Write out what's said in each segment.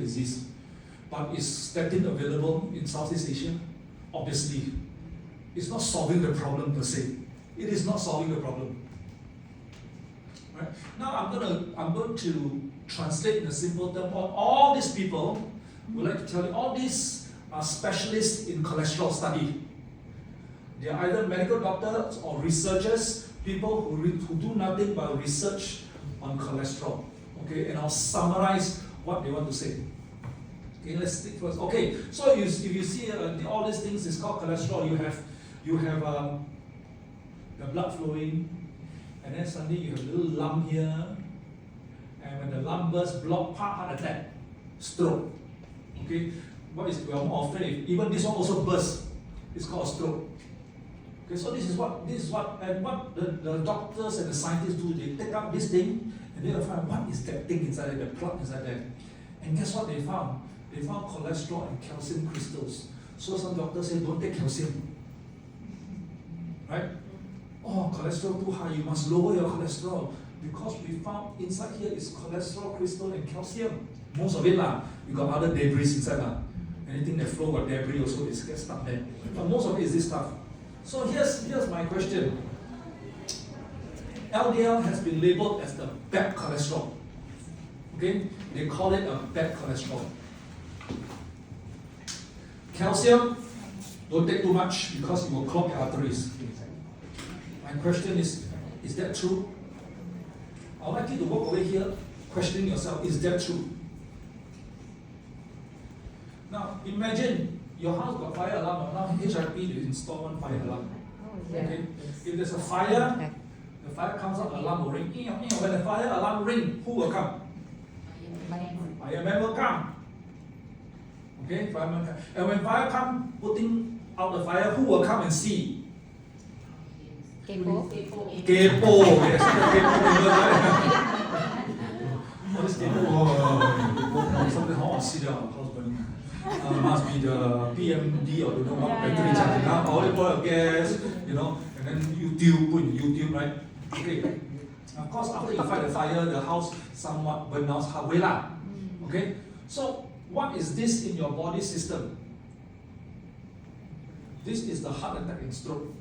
disease. But is statin available in Southeast Asia? Obviously. It's not solving the problem per se. It is not solving the problem. Right? Now I'm going to translate in a simple term. All these people, would like to tell you, all these are specialists in cholesterol study. They are either medical doctors or researchers, people who do nothing but research on cholesterol. Okay, and I'll summarize what they want to say. Okay, let's stick first. Okay, so if you see all these things is called cholesterol. You have the blood flowing, and then suddenly you have a little lump here, and when the lump bursts, block, heart attack, stroke. Okay, what is more often even this one also bursts, it's called a stroke. Okay, so this is what the doctors and the scientists do. They take out this thing and they will find what is that thing inside there, the plug inside there. And guess what they found? They found cholesterol and calcium crystals. So some doctors say don't take calcium. Right? Oh, cholesterol too high, you must lower your cholesterol. Because we found inside here is cholesterol crystal and calcium. Most of it lah. You got other debris inside lah. Anything that flow got debris also is get stuck there. But most of it is this stuff. So here's my question. LDL has been labeled as the bad cholesterol. Okay? They call it a bad cholesterol. Calcium, don't take too much because it will clog your arteries. My question is that true? I would like you to walk away here questioning yourself, is that true? Now, imagine your house got fire alarm. Now, HIP, you install one fire alarm. Okay? If there's a fire, the fire comes up, the alarm will ring. When the fire alarm ring, who will come? Fireman will come. Okay, fireman come. And when fire come, putting out the fire, who will come and see? Kepo. Yes. Oh, this kepo. Something how I see the house burning. Must be the PMD or don't know what battery charging up, olive oil, gas, and then YouTube, put in YouTube, right? Okay. Of course, after you fight the fire, the house somewhat burns out halfway lah. Okay. So, what is this in your body system? This is the heart attack and stroke.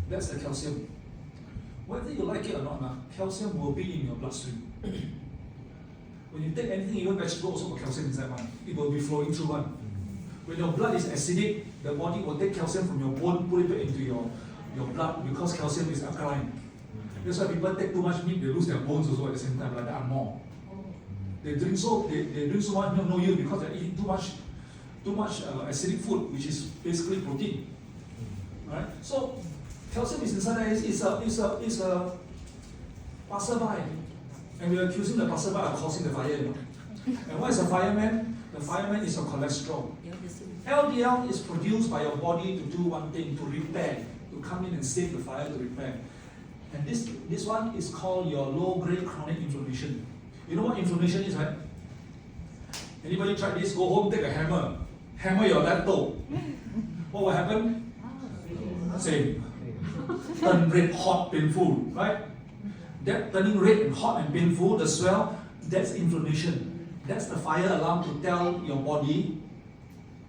That's the calcium. Whether you like it or not, calcium will be in your bloodstream. When you take anything, even vegetable, also got calcium inside one. It will be flowing through one. When your blood is acidic, the body will take calcium from your bone, put it back into your blood because calcium is alkaline. That's why people take too much meat, they lose their bones also at the same time, like the Angmo. They drink so much milk, no use because they're eating too much acidic food, which is basically protein. Right? So calcium is inside there. Is a passerby. And we are accusing the passerby of causing the fire. And what is a fireman? The fireman is a cholesterol. LDL is produced by your body to do one thing, to repair, to come in and save the fire, to repair. And this one is called your low-grade chronic inflammation. You know what inflammation is, right? Anybody try this? Go home, take a hammer your left toe. What will happen? Same. Turn red, hot, painful, right? That turning red and hot and painful, the swell, that's inflammation. That's the fire alarm to tell your body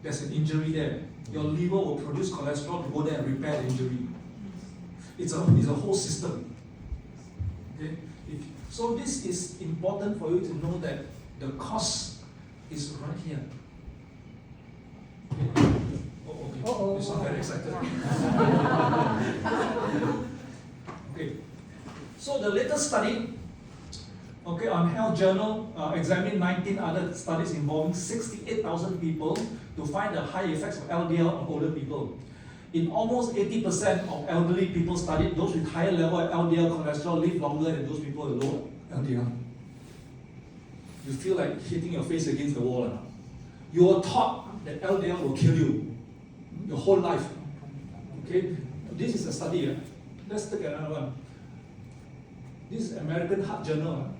there's an injury there. Your liver will produce cholesterol to go there and repair the injury. It's a whole system. Okay? So this is important for you to know that the cause is right here. Okay. Okay. It's not very excited. Okay. So the latest study, on Health Journal, examined 19 other studies involving 68,000 people to find the high effects of LDL on older people. In almost 80% of elderly people studied, those with higher level of LDL cholesterol live longer than those people with low LDL. You feel like hitting your face against the wall now. You are taught that LDL will kill you your whole life. Okay, this is a study. Let's take another one. This is American Heart Journal.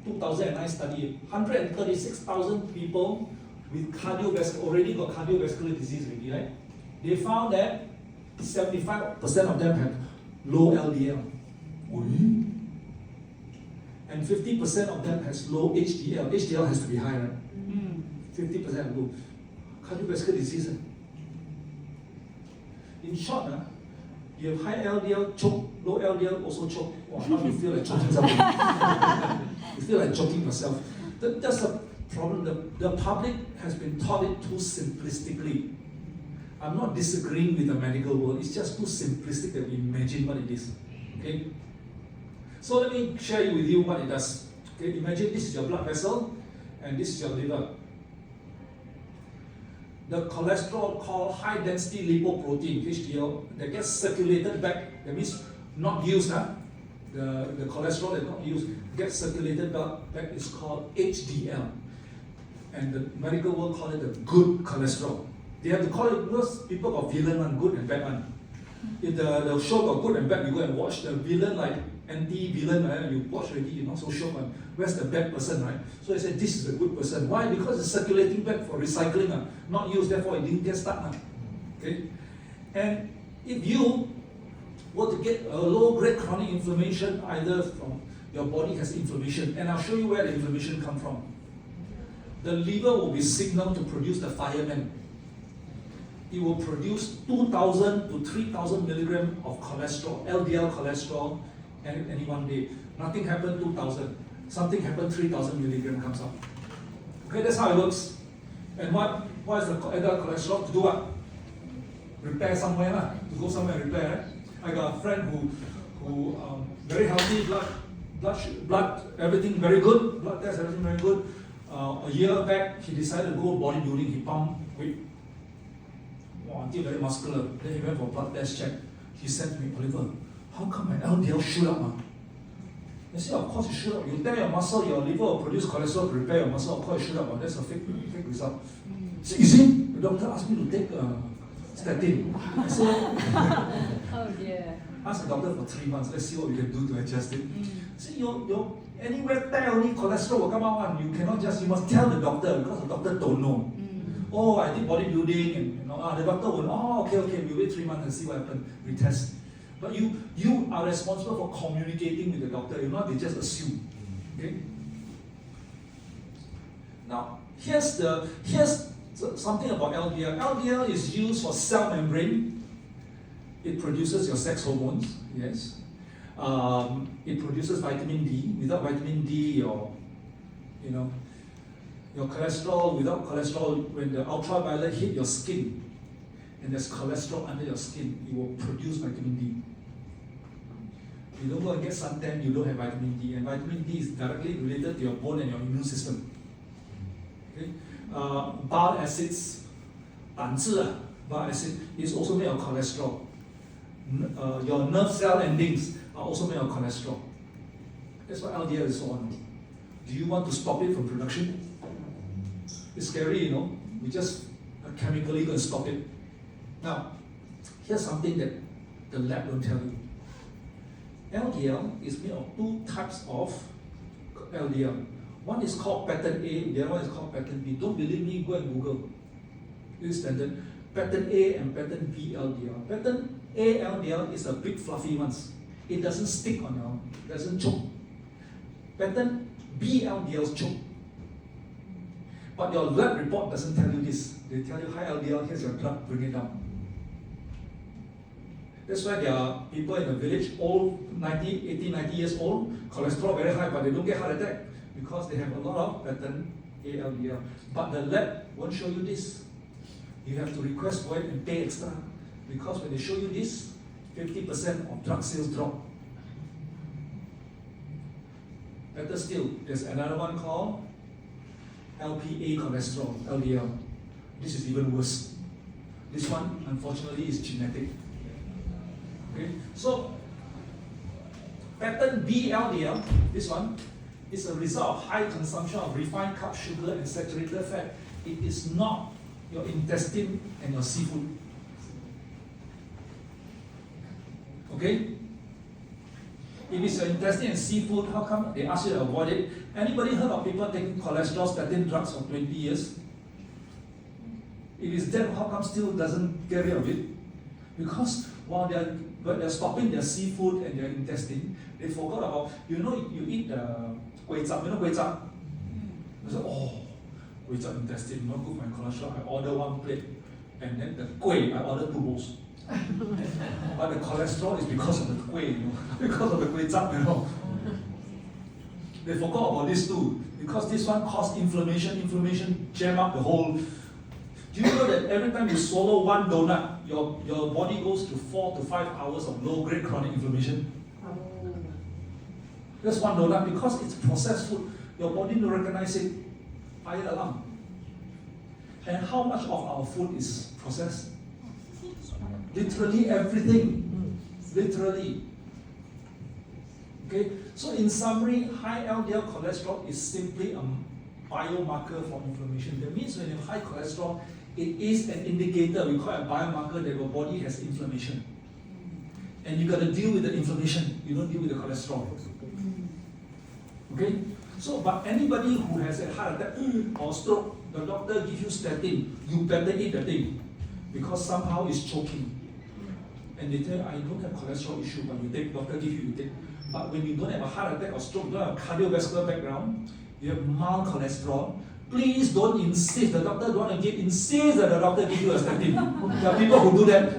2009 study. 136,000 people with already got cardiovascular disease already, right? They found that 75% of them have low LDL. and 50% of them has low HDL. HDL has to be high, right? 50% low. Cardiovascular disease. In short, you have high LDL, choke, low LDL, also choke. Wow, now you feel like choking something. You feel like choking yourself. That's the problem. The public has been taught it too simplistically. I'm not disagreeing with the medical world, it's just too simplistic that we imagine what it is. Okay? So let me share with you what it does. Okay, imagine this is your blood vessel and this is your liver. The cholesterol called high density lipoprotein, HDL, that gets circulated back, that means not used, the cholesterol that not used gets circulated back is called HDL. And the medical world call it the good cholesterol. They have to call it, because people got villain one, good and bad one. If the show got good and bad, you go and watch the villain like anti-villain, right? You watch already, you're not so sure one. Where's the bad person, right? So they said this is a good person. Why? Because it's circulating back for recycling, not used, therefore it didn't get stuck. Okay? And if you were to get a low-grade chronic inflammation, either from your body has inflammation, and I'll show you where the inflammation comes from. The liver will be signaled to produce the fireman. It will produce 2,000 to 3,000 milligrams of cholesterol, LDL cholesterol, any one day. Nothing happened, 2,000. Something happened, 3,000 milligrams comes out. Okay, that's how it works. And what is the LDL cholesterol? To do what? Repair somewhere, to go somewhere and repair. Right? I got a friend who very healthy, blood, everything very good, blood test, everything very good. A year back, he decided to go bodybuilding. He pumped weight. Until very muscular. Then he went for blood test check. He said to me, Oliver, how come my LDL shoot up? I said, of course it shoot up. You tear your muscle, your liver will produce cholesterol to repair your muscle. Of course it shoot up. That's a fake result. So, you see, the doctor asked me to take statin. I said, oh dear. Ask the doctor for 3 months. Let's see what we can do to adjust it. See, your anywhere tear only cholesterol will come out. You cannot just, you must tell the doctor because the doctor don't know. Oh, I did bodybuilding, and the doctor will, okay, we wait 3 months and see what happens, retest. But you are responsible for communicating with the doctor, you not they just assume. Okay? Now, here's something about LDL. LDL is used for cell membrane. It produces your sex hormones, yes. It produces vitamin D. Without vitamin D, your cholesterol, without cholesterol, when the ultraviolet hit your skin, and there's cholesterol under your skin, it will produce vitamin D. You don't go and get suntan, you don't have vitamin D, and vitamin D is directly related to your bone and your immune system. Okay? Bile acids, 胆汁, bile acid is also made of cholesterol. Your nerve cell endings are also made of cholesterol. That's what LDL is on. Do you want to stop it from production? It's scary, We just chemically going to stop it. Now, here's something that the lab don't tell you. LDL is made of 2 types of LDL. One is called pattern A, the other one is called pattern B. Don't believe me, go and Google. It's standard. Pattern A and pattern B LDL. Pattern A LDL is the big fluffy ones. It doesn't stick on your, doesn't choke. Pattern B LDL choke. But your lab report doesn't tell you this. They tell you high LDL, here's your drug, bring it down. That's why there are people in the village, old, 80, 90 years old, cholesterol very high, but they don't get heart attack because they have a lot of pattern A LDL. But the lab won't show you this. You have to request for it and pay extra. Because when they show you this, 50% of drug sales drop. Better still, there's another one called LPA cholesterol, LDL. This is even worse. This one, unfortunately, is genetic. Okay, so pattern B LDL, this one, is a result of high consumption of refined carb, sugar, and saturated fat. It is not your intestine and your seafood. Okay? If it's your intestine and seafood, how come they ask you to avoid it? Anybody heard of people taking cholesterol statin drugs for 20 years? If it's that, how come still doesn't get rid of it? Because while they're stopping their seafood and their intestine, they forgot about, you eat the kway chap, kway chap? They say, kway chap intestine, not good for my cholesterol. I order 1 plate. And then the kway, I order 2 bowls. But the cholesterol is because of the kway, because of the kway chap, They forgot about this too, because this one caused inflammation. Inflammation jam up the whole. Do you know that every time you swallow 1 donut, your body goes through 4 to 5 hours of low-grade chronic inflammation? Just 1 donut, because it's processed food. Your body don't recognize it. Fire alarm. And how much of our food is processed? Literally everything. Literally. Okay? So in summary, high LDL cholesterol is simply a biomarker for inflammation. That means when you have high cholesterol, it is an indicator, we call it a biomarker, that your body has inflammation. And you got to deal with the inflammation. You don't deal with the cholesterol. Okay? So, but anybody who has a heart attack or stroke, the doctor gives you statin, you better eat the thing, because somehow it's choking. And they tell you, I don't have cholesterol issue, but you take, doctor give you take. But when you don't have a heart attack or stroke, you don't have a cardiovascular background, you have mild cholesterol, please don't insist, the doctor don't want to insist that the doctor give you a statin. There are people who do that.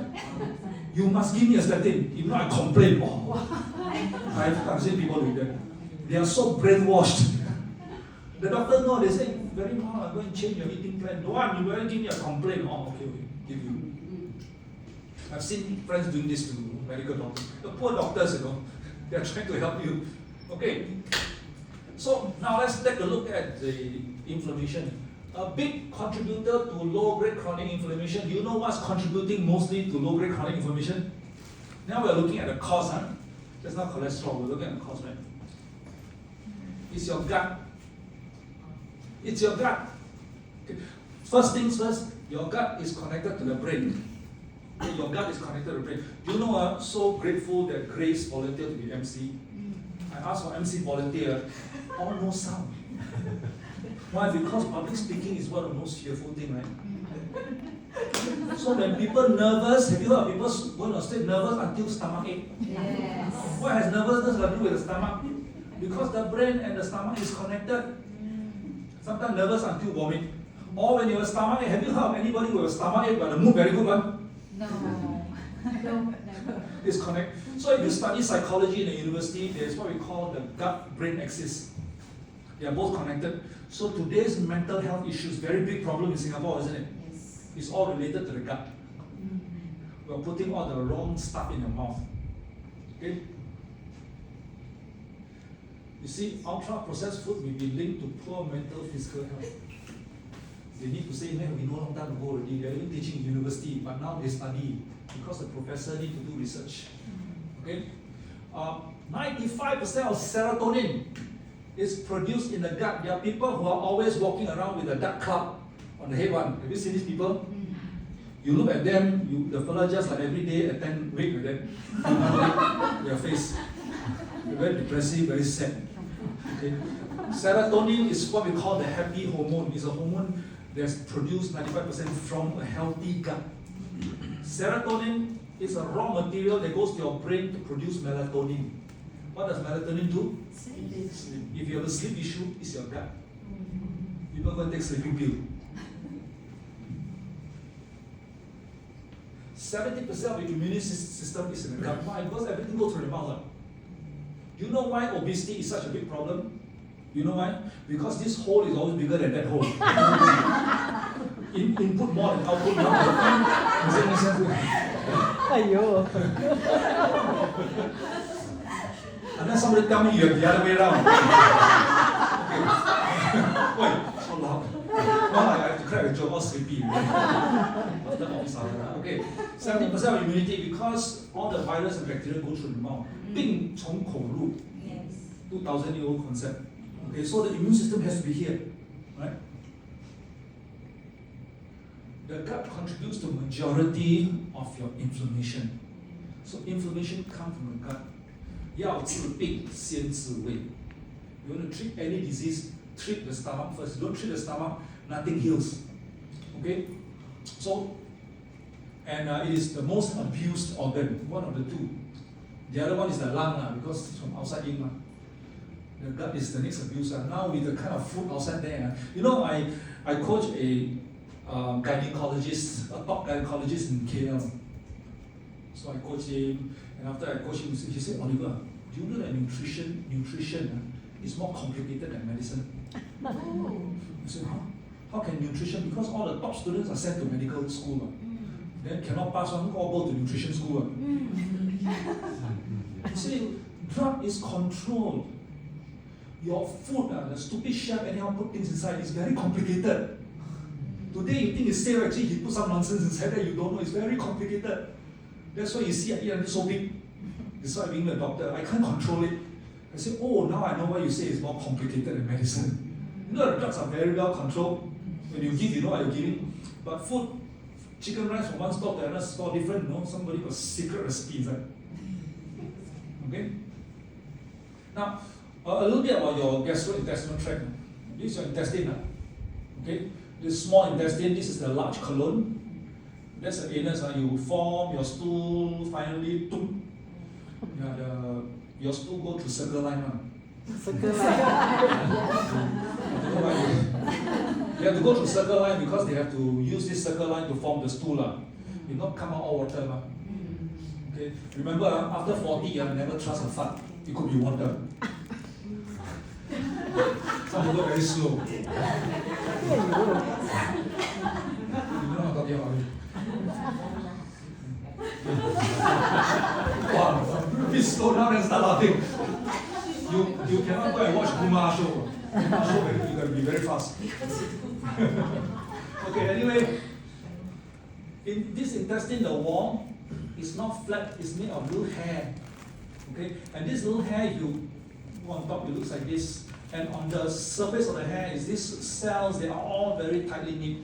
You must give me a statin. If not, I complain. I've seen people do that. They are so brainwashed. The doctor know, they say, very mild, I'm going to change your eating plan. Don't want, you better give me a complaint. Okay, give you. I've seen friends doing this to medical doctors. The poor doctors, they are trying to help you. Okay. So now let's take a look at the inflammation. A big contributor to low-grade chronic inflammation. Do you know what's contributing mostly to low-grade chronic inflammation? Now we're looking at the cause. That's not cholesterol. We're looking at the cause, right? It's your gut. It's your gut. Okay. First things first, your gut is connected to the brain. Okay, your gut is connected to the brain. You know, I'm so grateful that Grace volunteered to be MC. I asked for MC volunteer, all no sound. Why? Because public speaking is one of the most fearful things, right? So when people nervous, have you heard of people going on stage nervous until stomach ache? Yes. What has nervousness got to do with the stomach? Because the brain and the stomach is connected. Sometimes nervous until vomit. Or when you have a stomach ache, have you heard of anybody with a stomach ache but the mood very good one? No. No, never. It's connected. So if you study psychology in the university, there's what we call the gut-brain axis. They are both connected. So today's mental health issues, very big problem in Singapore, isn't it? Yes. It's all related to the gut. We're putting all the wrong stuff in your mouth. Okay? You see, ultra-processed food will be linked to poor mental physical health. They need to say, man, we know long time ago already. They're even teaching in university, but now they study because the professor need to do research. Okay? 95% of serotonin is produced in the gut. There are people who are always walking around with a dark cloud on the head one. Have you seen these people? You look at them, the fella just like every day attend wake with them. Their face. They're very depressive, very sad. Okay? Serotonin is what we call the happy hormone. It's a hormone that's produced 95% from a healthy gut. Serotonin is a raw material that goes to your brain to produce melatonin. What does melatonin do? Sleep. Sleep. If you have a sleep issue, it's your gut. People go and take sleeping pill. 70% of your immune system is in the gut. Why? Because everything goes through the mouth. Do you know why obesity is such a big problem? You know why? Because this hole is always bigger than that hole. Input more than output more. Does that make sense? Unless somebody tell me you have the other way around. Okay. Wait, so loud. Well, I have to crack a joke, all sleepy. Okay, 70% of immunity because all the virus and bacteria go through the mouth. 病从口入 Yes. 2000-year-old concept. Okay, so the immune system has to be here, right? The gut contributes to majority of your inflammation. So inflammation comes from the gut. 要治病先治胃. You want to treat any disease, treat the stomach first. You don't treat the stomach, nothing heals. Okay? So And it is the most abused organ, one of the two. The other one is the lung, because it's from outside in. The gut is the next abuse. Now with the kind of food outside there, I coach a gynecologist, a top gynecologist in KL. So I coach him, and after I coach him, he said, Oliver, do you know that nutrition is more complicated than medicine? I said, huh? How can nutrition? Because all the top students are sent to medical school. Then cannot pass on, all go to nutrition school. You see, drug is controlled. Your food, the stupid chef anyhow put things inside, is very complicated. Today you think it's safe, actually he put some nonsense inside that you don't know, it's very complicated. That's why you see I eat until so big. That's why being a doctor, I can't control it. I say, oh, now I know why you say it's more complicated than medicine. You know the drugs are very well controlled. When you give, you know what you're giving. But food, chicken rice from one store to another store different, somebody got secret recipe inside. Okay? Now, a little bit about your gastrointestinal tract. This is your intestine. Okay? This small intestine, this is the large colon. That's the anus. You form your stool, finally, your stool go through circle line. Circle line. They have to go through circle line because they have to use this circle line to form the stool. It not come out all water. Okay? Remember, after 40, never trust a fart. It could be water. Some people very slow. You know what I'm talking about? Wow, please slow down and start laughing. You cannot go and watch Kumar show. Kumar show, you got to be very fast. Okay, anyway, in this intestine, the wall is not flat, it's made of little hair. Okay, and this little hair, you go on top, it looks like this. And on the surface of the hair is these cells, they are all very tightly knit.